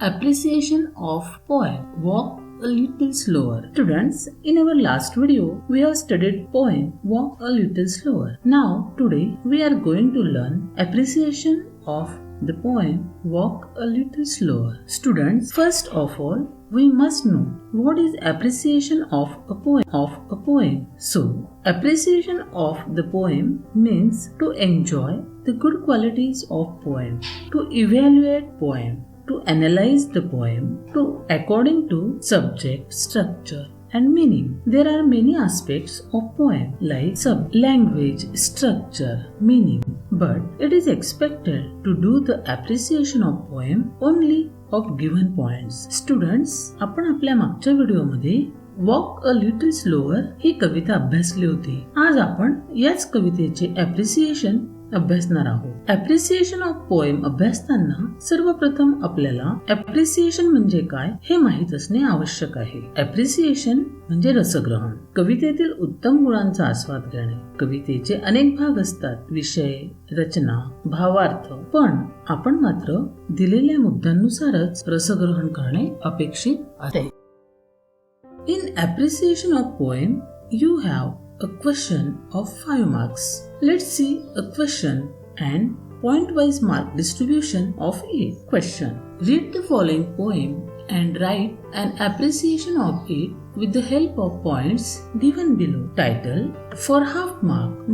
Appreciation of poem. Walk a little slower. Students, in our last video, we have studied poem Walk a little slower. Now, today, we are going to learn appreciation of the poem Walk a little slower. Students, first of all, we must know what is appreciation of a poem. So, appreciation of the poem means to enjoy the good qualities of poem, to evaluate poem, to analyze the poem according to subject, structure and meaning. There are many aspects of poem like language, structure, meaning, but it is expected to do the appreciation of poem only of given points. Students, आपण आपल्या मागच्या व्हिडिओमध्ये walk a little slower ही कविता अभ्यासली होती. आज आपण याच कवितेचे appreciation अभ्यासणार आहोत. अप्रिसिएशन ऑफ पोएम अभ्यासताना सर्वप्रथम आपल्याला अप्रिसिएशन म्हणजे काय हे माहित असणे आवश्यक आहे. अप्रिसिएशन म्हणजे रसग्रहण, कवितेतील उत्तम गुणांचा आस्वाद घेणे. कवितेचे अनेक भाग असतात, विषय, रचना, भावार्थ, पण आपण मात्र दिलेल्या मुद्द्यांनुसारच रसग्रहण करणे अपेक्षित आहे. In appreciation of poem, you have a question of 5 marks. Let's see a question and point-wise mark distribution of it. Question: read the following poem and write an appreciation of it with the help of points given below. Title: for half mark.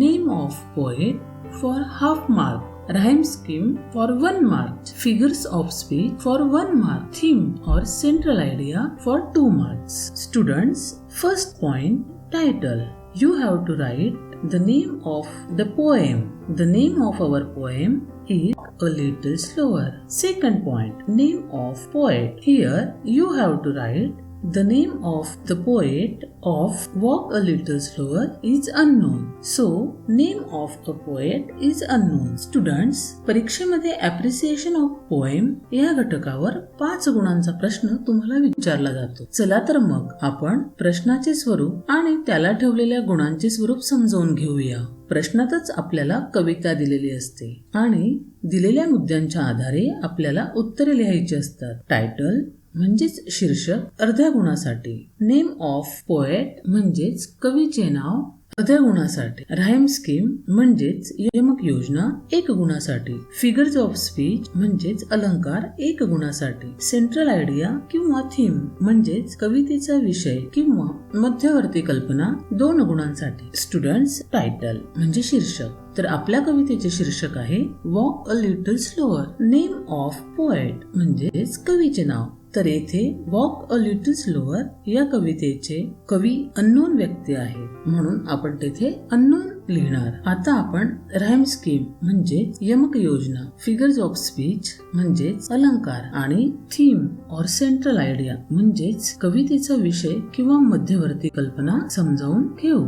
Name of poet for half mark. Rhyme scheme for 1 mark. Figures of speech for 1 mark. Theme or central idea for 2 marks. Students, first point, title. You have to write the name of the poem. The name of our poem is A Little Slower. Second point, name of poet. Here you have to write the name of the poet of Walk a Little Slower is unknown. So, name of a poet is unknown. Students, परीक्षेमध्ये appreciation of poem या घटकावर 5 गुणांचा प्रश्न तुम्हाला विचारला जातो. चला तर मग आपण प्रश्नाचे स्वरूप आणि त्याला ठेवलेल्या गुणांचे स्वरूप समजावून घेऊया. प्रश्नातच आपल्याला कविता दिलेली असते आणि दिलेल्या मुद्द्यांच्या आधारे आपल्याला उत्तरे लिहायची असतात. टायटल म्हणजेच शीर्षक अर्ध्या गुणासाठी, नेम ऑफ पोएट म्हणजेच कवीचे नाव अर्ध्या गुणासाठी, राईम स्कीम म्हणजेच यमक योजना 1 गुणासाठी, फिगर्स ऑफ स्पीच म्हणजेच अलंकार 1 गुणासाठी, सेंट्रल आयडिया किंवा थीम म्हणजेच कवितेचा विषय किंवा मध्यवर्ती कल्पना 2 गुणांसाठी. स्टुडंट्स, टायटल म्हणजे शीर्षक, तर आपल्या कवितेचे शीर्षक आहे walk a little slower. Name of poet म्हणजेच कवीचे नाव, तर येथे वॉक अ लिटल स्लोअर या कवितेचे कवी अननोन व्यक्ती आहे म्हणून आपण तेथे अननोन लिहिणार. आता आपण राईम स्कीम म्हणजेच यमक योजना, फिगर्स ऑफ स्पीच म्हणजेच अलंकार आणि थीम और सेंट्रल आयडिया म्हणजेच कवितेचा विषय किंवा मध्यवर्ती कल्पना समजावून घेऊ.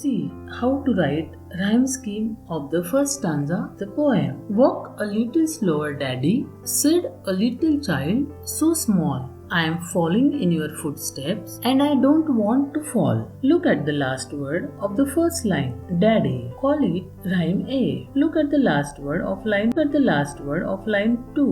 See how to write rhyme scheme of the first stanza of the poem. Walk a little slower, daddy, said a little child so small. I am falling in your footsteps and I don't want to fall. Look at the last word of the first line, daddy. Call it rhyme A. Look at the last word of line 2,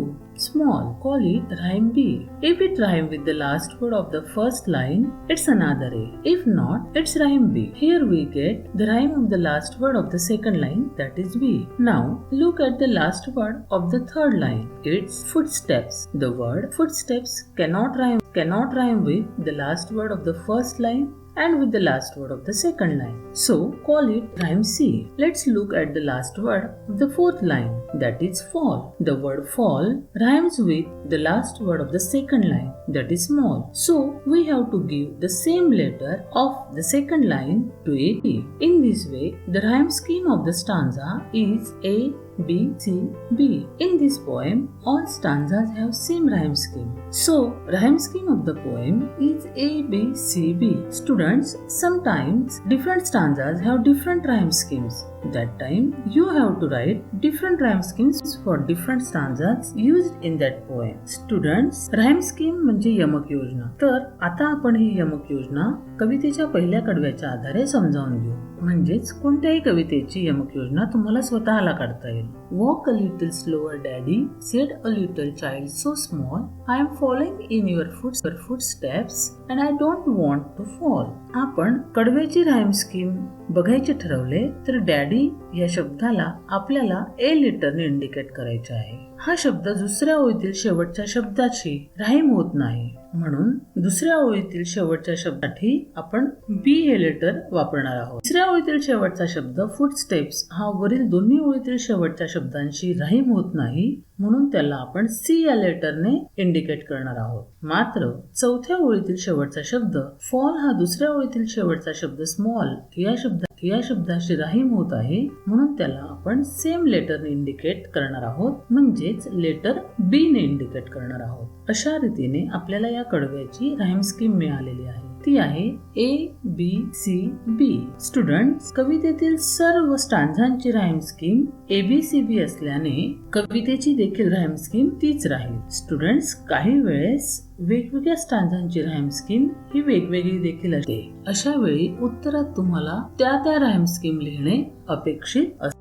small. Call it rhyme B. If it rhyme with the last word of the first line, it's another A. If not, it's rhyme B. Here we get the rhyme of the last word of the second line, that is B. Now, look at the last word of the third line. It's footsteps. The word footsteps cannot rhyme with the last word of the first line and with the last word of the second line. So, call it rhyme C. Let's look at the last word of the fourth line, that is fall. The word fall rhymes with the last word of the second line, that is small. So, we have to give the same letter of the second line to A. In this way, the rhyme scheme of the stanza is A, B, C, B. In this poem, all stanzas have same rhyme scheme. So, rhyme scheme of the poem is A, B, C, B. Students, sometimes different stanzas have different rhyme schemes. That time, you have to write different rhyme schemes for different stanzas used in that poem. Students, rhyme scheme म्हणजे यमक योजना. तर आता आपण ही यमक योजना कवितेच्या पहिल्या कडव्याच्या आधारे समजावून घेऊ. म्हणजेच कोणत्याही कवितेची यमक योजना तुम्हाला स्वतःला काढता येईल. Walk a little slower, Daddy, said a little child so small. I am following in your footsteps and I don't want to fall. आपण कडव्याची राईम स्कीम बघायचे ठरवले तर डॅडी या शब्दाला आपल्याला ए लेटरने इंडिकेट करायचे आहे. हा शब्द दुसऱ्या ओळीतील शेवटच्या शब्दाची राईम होत नाही, म्हणून दुसऱ्या ओळीतील शेवटच्या शब्दासाठी आपण बी हे लेटर वापरणार आहोत. तिसऱ्या ओळीतील शेवटचा शब्द फुटस्टेप्स हा वरील दोन्ही ओळीतील शेवटच्या शब्दांशी राईम होत नाही, म्हणून त्याला आपण सी या लेटरने इंडिकेट करणार आहोत. मात्र चौथ्या ओळीतील शेवटचा शब्द फॉल हा दुसऱ्या ओळीतील शेवटचा शब्द स्मॉल या शब्दाशी राईम होत आहे, म्हणून त्याला आपण सेम लेटरने इंडिकेट करणार आहोत, म्हणजेच लेटर बी ने इंडिकेट करणार आहोत. अशा रीतीने आपल्याला या कडव्याची राईम स्कीम मिळालेली आहे. ती आहे ABCB. स्टुडंट्स, कवितेतील सर्व स्टांझांची राईम स्कीम ABCB असल्याने कवितेची देखील राईम स्कीम तीच राहील. स्टुडंट्स, काही वेळेस वेगवेगळ्या स्टांझांची राईम स्कीम ही वेगवेगळी देखील असते. अशा वेळी उत्तरात तुम्हाला त्या राईम स्कीम लिहिणे अपेक्षित असते.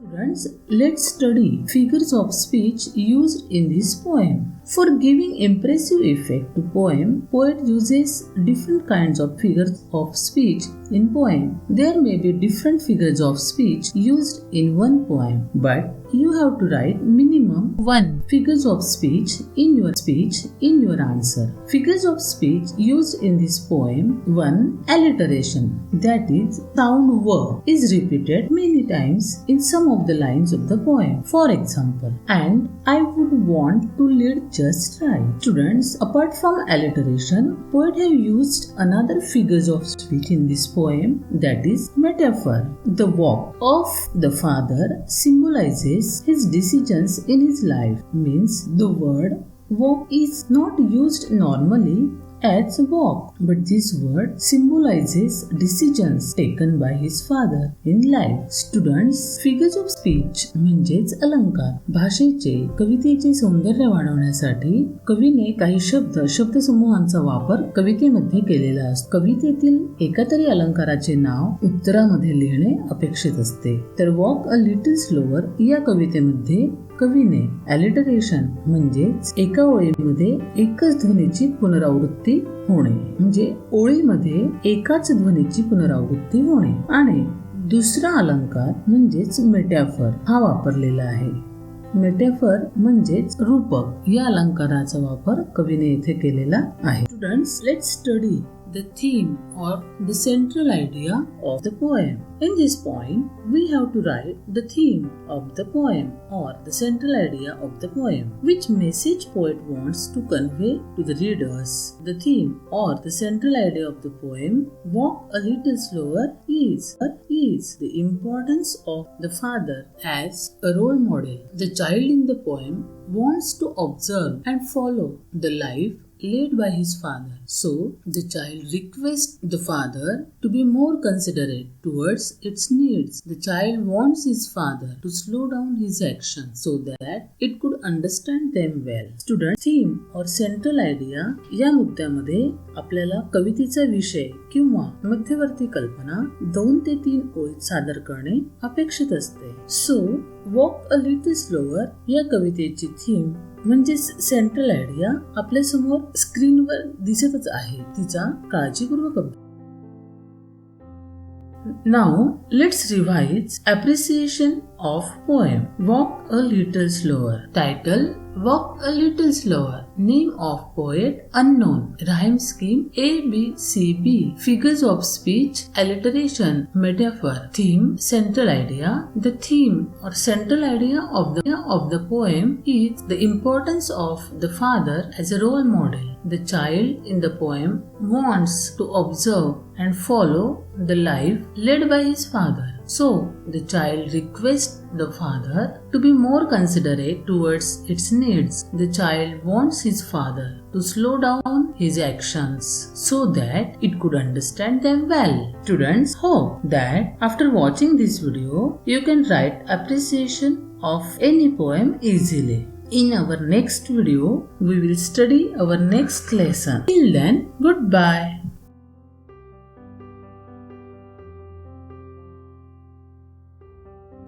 Students, let's study figures of speech used in this poem. For giving impressive effect to poem, poet uses different kinds of figures of speech in poem. There may be different figures of speech used in one poem, but you have to write minimum 1 figures of speech in your answer. Figures of speech used in this poem. 1. Alliteration, that is, sound w is repeated many times in some of the lines of the poem. For example, and I would want to lead just right. Students, apart from alliteration, poet have used another figures of speech in this poem, that is metaphor. The walk of the father symbolizes his decisions in his life, means the word walk is not used normally as walk, but this word symbolizes decisions taken by his father in life. Students, figures of speech म्हणजेच अलंकार. भाषेचे कवितेचे सौंदर्य वाढवण्यासाठी कवीने काही शब्दसमूहांचा वापर कवितेमध्ये केलेला असतो. कवितेतील एका तरी अलंकाराचे नाव उत्तरामध्ये लिहिणे अपेक्षित असते. तर वॉक अ लिटिल स्लोवर या कवितेमध्ये कवीने ॲलिटरेशन म्हणजेच एका ओळीमध्ये एकच ध्वनीची पुनरावृत्ती होणे, म्हणजे ओळीमध्ये एकाच ध्वनीची पुनरावृत्ती होणे, आणि दुसरा अलंकार म्हणजेच मेटॅफर हा वापरलेला आहे. मेटॅफर म्हणजेच रूपक या अलंकाराचा वापर कवीने येथे केलेला आहे. Students, let's study the theme or the central idea of the poem. In this poem, we have to write the theme of the poem or the central idea of the poem. Which message poet wants to convey to the readers? The theme or the central idea of the poem, Walk a Little Slower, is the importance of the father as a role model. The child in the poem wants to observe and follow the life led by his father. So, the child requests the father to be more considerate towards its needs. The child wants his father to slow down his actions so that it could understand them well. Student, theme or central idea या मुद्द्यामध्ये आपल्याला कवितेचा विषय किंवा मध्यवर्ती कल्पना 2 ते 3 ओळीत सादर करणे अपेक्षित असते. So, Walk a Little Slower या कवितेची थीम म्हणजे सेंट्रल आयडिया आपल्या समोर स्क्रीनवर दिसतच आहे. तिचा काळजीपूर्वक अभ्यास. Now let's revise appreciation of poem. Walk a Little Slower. Title: Walk a Little Slower. Name of poet unknown. Rhyme scheme ABCB. Figures of speech alliteration metaphor. Theme central idea. The theme or central idea of the poem is the importance of the father as a role model. The child in the poem wants to observe and follow the life led by his father. So, the child requests the father to be more considerate towards its needs. The child wants his father to slow down his actions so that it could understand them well. Students, hope that after watching this video, you can write appreciation of any poem easily. In our next video, we will study our next lesson. Till then, goodbye.